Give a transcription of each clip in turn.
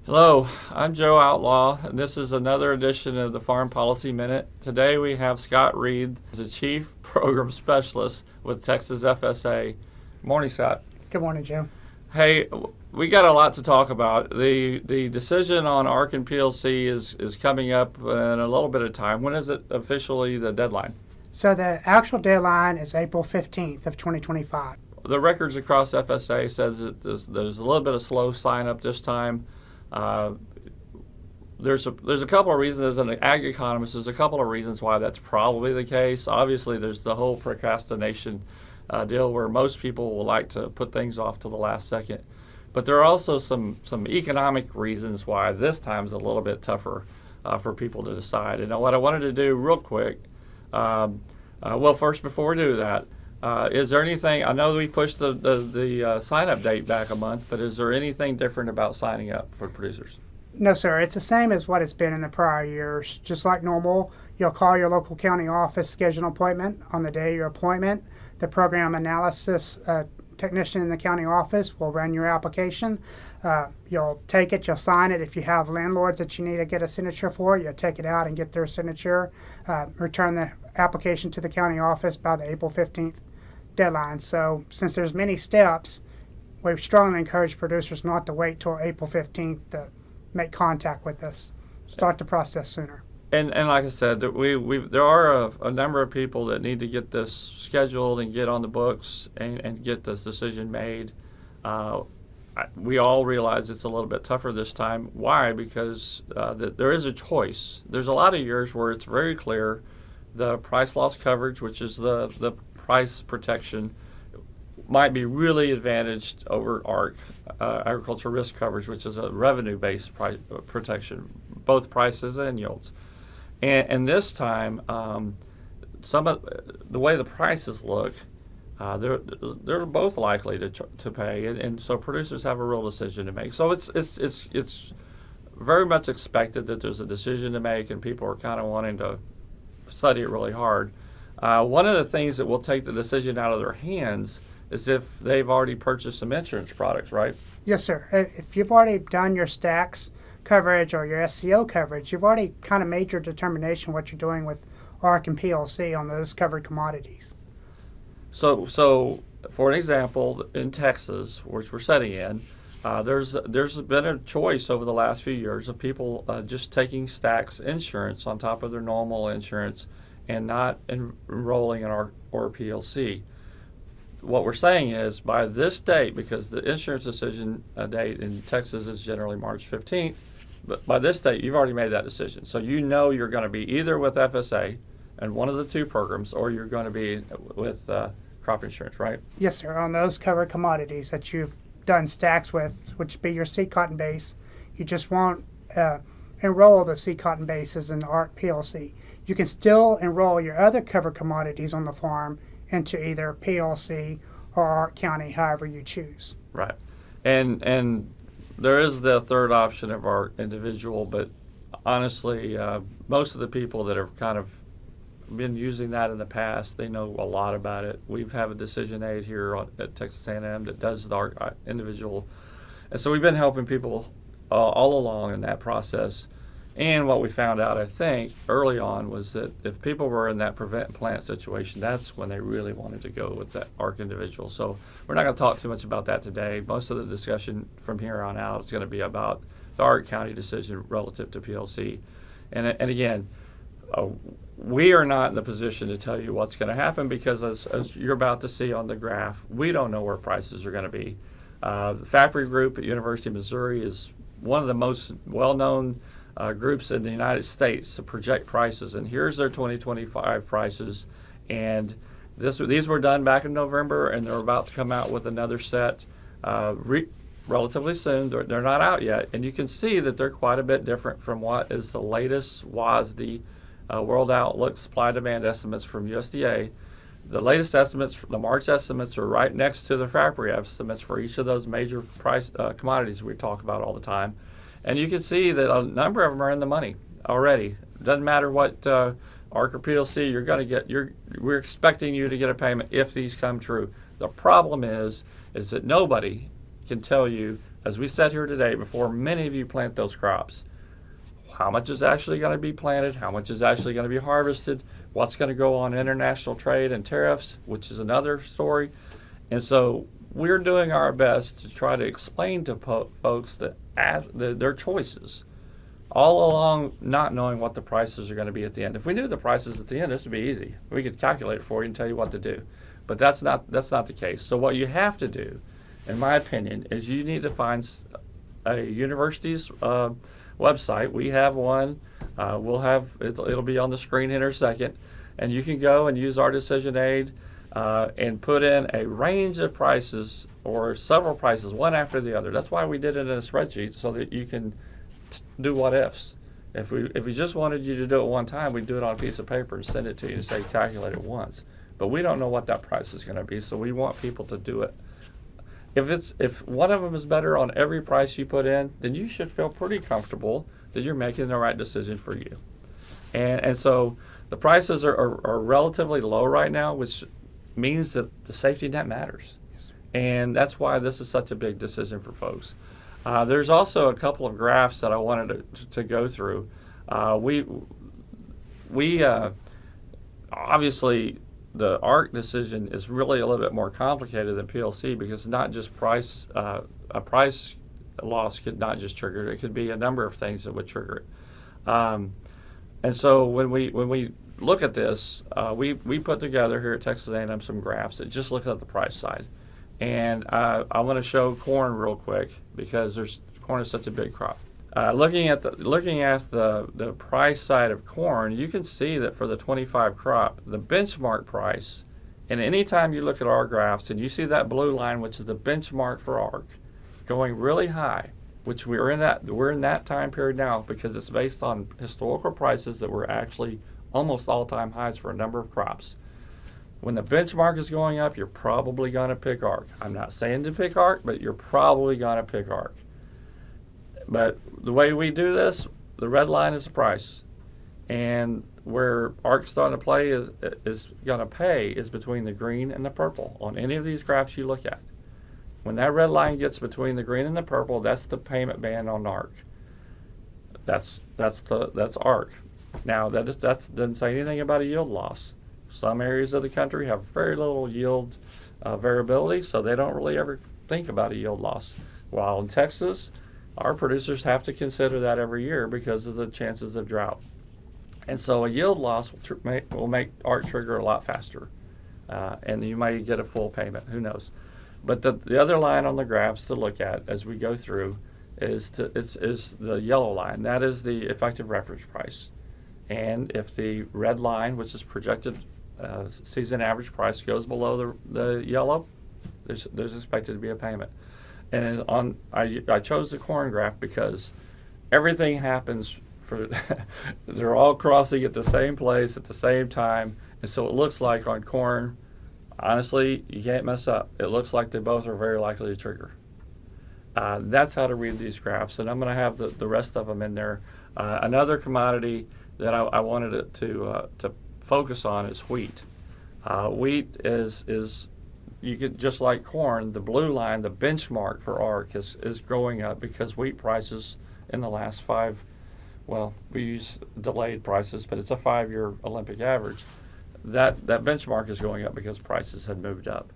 Hello, I'm Joe Outlaw, and this is another edition of the Farm Policy Minute. Today we have Scott Reed, the Chief Program Specialist with Texas FSA. Morning, Scott. Good morning, Joe. Hey, we got a lot to talk about. The decision on ARC and PLC is coming up in a little bit of time. When is it officially the deadline? So the actual deadline is April 15th of 2025. The records across FSA says that there's a little bit of slow sign up this time. There's a couple of reasons. As an ag economist, there's a couple of reasons why that's probably the case. Obviously, there's the whole procrastination deal where most people will like to put things off to the last second. But there are also some economic reasons why this time's a little bit tougher for people to decide. And what I wanted to do real quick, first before we do that, is there anything? I know we pushed the sign-up date back a month, but is there anything different about signing up for producers? No, sir. It's the same as what it's been in the prior years. Just like normal, you'll call your local county office, schedule an appointment. On the day of your appointment, the program analysis technician in the county office will run your application. You'll take it, you'll sign it. If you have landlords that you need to get a signature for, you'll take it out and get their signature. Return the application to the county office by the April 15th deadline. So since there's many steps, we strongly encourage producers not to wait till April 15th to make contact with us. Start the process sooner. And like I said, there are a number of people that need to get this scheduled and get on the books and get this decision made. We all realize it's a little bit tougher this time. Why? Because there is a choice. There's a lot of years where it's very clear the price loss coverage, which is the price protection, might be really advantaged over ARC, agricultural risk coverage, which is a revenue-based price protection, both prices and yields. And this time, some of the way the prices look, they're both likely to pay, and so producers have a real decision to make. So it's very much expected that there's a decision to make, and people are kind of wanting to study it really hard. One of the things that will take the decision out of their hands is if they've already purchased some insurance products, right? Yes, sir. If you've already done your stacks coverage or your SCO coverage, you've already kind of made your determination what you're doing with ARC and PLC on those covered commodities. So for an example, in Texas, which we're setting in, there's been a choice over the last few years of people just taking stacks insurance on top of their normal insurance and not enrolling in ARC or PLC. What we're saying is by this date, because the insurance decision date in Texas is generally March 15th, but by this date, you've already made that decision. So you know you're going to be either with FSA and one of the two programs, or you're going to be with crop insurance, right? Yes, sir. On those covered commodities that you've done stacks with, which be your seed cotton base, you just won't enroll the seed cotton bases in the ARC PLC. You can still enroll your other covered commodities on the farm into either PLC or ARC County, however you choose. Right. And there is the third option of ARC individual, but honestly, most of the people that have kind of been using that in the past, they know a lot about it. We've have a decision aid here at Texas A&M that does the ARC individual. And so we've been helping people all along in that process. And what we found out, I think, early on was that if people were in that prevent and plant situation, that's when they really wanted to go with that ARC individual. So we're not going to talk too much about that today. Most of the discussion from here on out is going to be about the ARC County decision relative to PLC. And again, we are not in the position to tell you what's going to happen because as you're about to see on the graph, we don't know where prices are going to be. The Factory Group at University of Missouri is one of the most well-known groups in the United States to project prices, and here's their 2025 prices. And these were done back in November, and they're about to come out with another set relatively soon. They're not out yet, and you can see that they're quite a bit different from what is the latest WASDE World Outlook supply-demand estimates from USDA. The latest estimates, the March estimates, are right next to the February estimates for each of those major price commodities we talk about all the time. And you can see that a number of them are in the money already. Doesn't matter what ARC or PLC you're going to get. We're expecting you to get a payment if these come true. The problem is that nobody can tell you as we sat here today, before many of you plant those crops, how much is actually going to be planted, how much is actually going to be harvested, what's going to go on international trade and tariffs, which is another story. And so we're doing our best to try to explain to folks that their choices, all along not knowing what the prices are going to be at the end. If we knew the prices at the end, this would be easy. We could calculate it for you and tell you what to do. But that's not the case. So what you have to do, in my opinion, is you need to find a university's website. We have one. We'll have it'll be on the screen in a second, and you can go and use our decision aid and put in a range of prices or several prices, one after the other. That's why we did it in a spreadsheet, so that you can do what ifs. If we just wanted you to do it one time, we'd do it on a piece of paper and send it to you and say calculate it once. But we don't know what that price is going to be, so we want people to do it. If one of them is better on every price you put in, then you should feel pretty comfortable that you're making the right decision for you. And so the prices are relatively low right now, which means that the safety net matters. And that's why this is such a big decision for folks. There's also a couple of graphs that I wanted to go through. We obviously, the ARC decision is really a little bit more complicated than PLC, because it's not just price. A price loss could not just trigger it. It could be a number of things that would trigger it. And so when we look at this, we put together here at Texas A&M some graphs that just look at the price side. And I want to show corn real quick, because corn is such a big crop. Looking at the price side of corn, you can see that for the 25 crop, the benchmark price, and anytime you look at our graphs and you see that blue line, which is the benchmark for ARC, going really high, which we're in that time period now, because it's based on historical prices that were actually almost all-time highs for a number of crops. When the benchmark is going up, you're probably going to pick ARC. I'm not saying to pick ARC, but you're probably going to pick ARC. But the way we do this, the red line is the price. And where ARC's starting to play is going to pay is between the green and the purple on any of these graphs you look at. When that red line gets between the green and the purple, that's the payment band on ARC. That's ARC. Now that doesn't say anything about a yield loss. Some areas of the country have very little yield variability, so they don't really ever think about a yield loss. While in Texas, our producers have to consider that every year because of the chances of drought. And so a yield loss will make ARC trigger a lot faster, and you may get a full payment. Who knows? But the other line on the graphs to look at as we go through is the yellow line. That is the effective reference price. And if the red line, which is projected season average price, goes below the yellow, there's expected to be a payment. And I chose the corn graph because everything happens they're all crossing at the same place at the same time, and so it looks like on corn, honestly, you can't mess up. It looks like they both are very likely to trigger. That's how to read these graphs, and I'm going to have the rest of them in there. Another commodity that I wanted to focus on is wheat. Wheat is you could, just like corn, the blue line, the benchmark for ARC is growing up because wheat prices in the last we use delayed prices, but it's a 5-year Olympic average. That benchmark is going up because prices had moved up.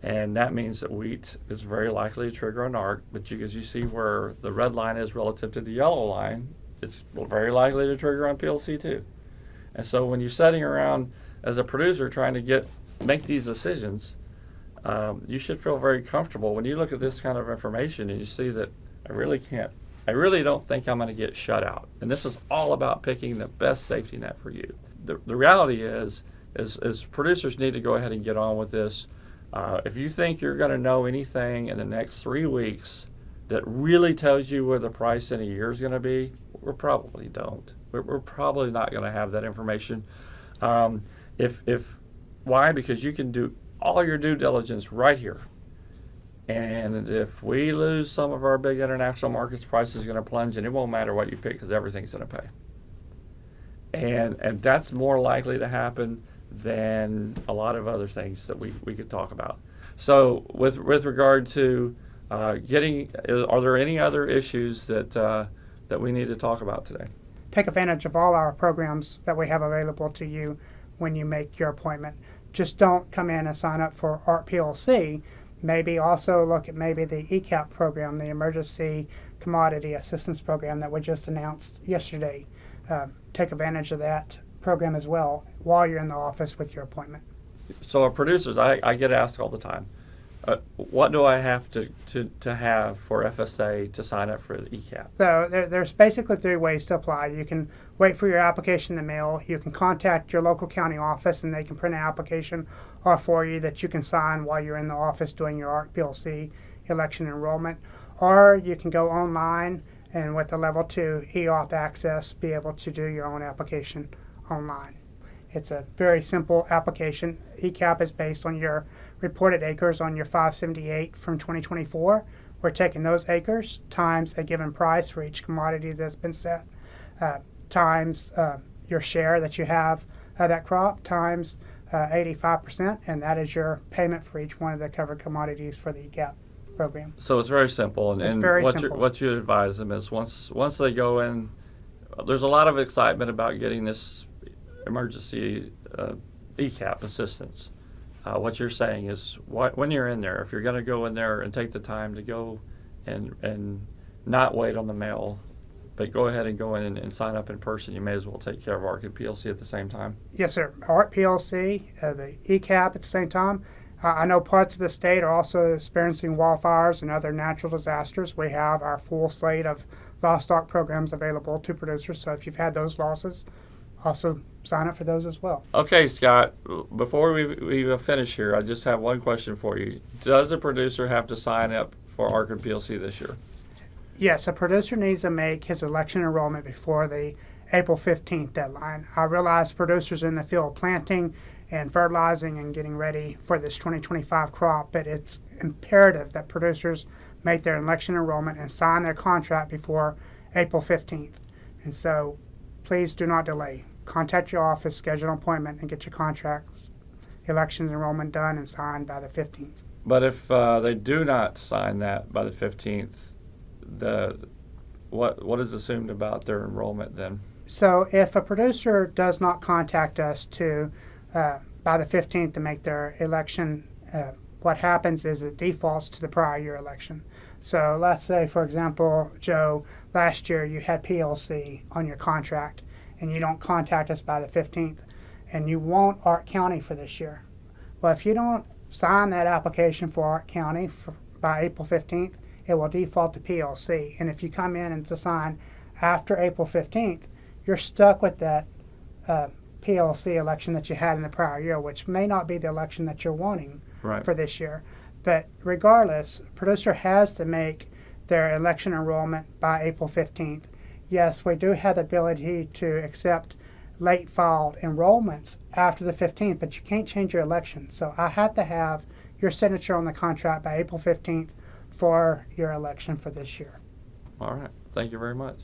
And that means that wheat is very likely to trigger an ARC, but as you see where the red line is relative to the yellow line, it's very likely to trigger on PLC too. And so when you're sitting around as a producer trying to make these decisions, you should feel very comfortable when you look at this kind of information and you see that I really don't think I'm going to get shut out. And this is all about picking the best safety net for you. The reality is producers need to go ahead and get on with this. If you think you're going to know anything in the next 3 weeks that really tells you where the price in a year is going to be, we probably don't. We're probably not going to have that information. Why? Because you can do all your due diligence right here. And if we lose some of our big international markets, price is going to plunge, and it won't matter what you pick because everything's going to pay. And that's more likely to happen than a lot of other things that we could talk about. So with regard to Are there any other issues that we need to talk about today? Take advantage of all our programs that we have available to you when you make your appointment. Just don't come in and sign up for ART PLC. Maybe also look at maybe the ECAP program, the Emergency Commodity Assistance Program that we just announced yesterday. Take advantage of that program as well while you're in the office with your appointment. So our producers, I get asked all the time, what do I have to have for FSA to sign up for the ECAP? So there's basically 3 ways to apply. You can wait for your application in the mail. You can contact your local county office and they can print an application off for you that you can sign while you're in the office doing your ARC PLC election enrollment. Or you can go online and with the level 2 eAuth access be able to do your own application online. It's a very simple application. ECAP is based on your reported acres on your 578 from 2024. We're taking those acres times a given price for each commodity that's been set, times your share that you have of that crop, times 85%, and that is your payment for each one of the covered commodities for the ECAP program. So it's very simple. It's very simple. What you advise them is once they go in, there's a lot of excitement about getting this emergency ECAP assistance. What you're saying is when you're in there, if you're going to go in there and take the time to go and not wait on the mail, but go ahead and go in and sign up in person, you may as well take care of ARC and PLC at the same time. Yes, sir. ARC PLC, the ECAP at the same time. I know parts of the state are also experiencing wildfires and other natural disasters. We have our full slate of lost stock programs available to producers. So if you've had those losses, also sign up for those as well. Okay, Scott, before we finish here, I just have one question for you. Does a producer have to sign up for ARC and PLC this year? Yes, a producer needs to make his election enrollment before the April 15th deadline. I realize producers in the field planting and fertilizing and getting ready for this 2025 crop, but it's imperative that producers make their election enrollment and sign their contract before April 15th. And so please do not delay. Contact your office, schedule an appointment, and get your contract election enrollment done and signed by the 15th. But if they do not sign that by the 15th, what is assumed about their enrollment then? So if a producer does not contact us by the 15th to make their election, what happens is it defaults to the prior year election. So let's say, for example, Joe, last year you had PLC on your contract and you don't contact us by the 15th and you want ARC County for this year. Well, if you don't sign that application for ARC County by April 15th, it will default to PLC. And if you come in and to sign after April 15th, you're stuck with that PLC election that you had in the prior year, which may not be the election that you're wanting for this year. But regardless, producer has to make their election enrollment by April 15th. Yes, we do have the ability to accept late filed enrollments after the 15th, but you can't change your election. So I have to have your signature on the contract by April 15th for your election for this year. All right. Thank you very much.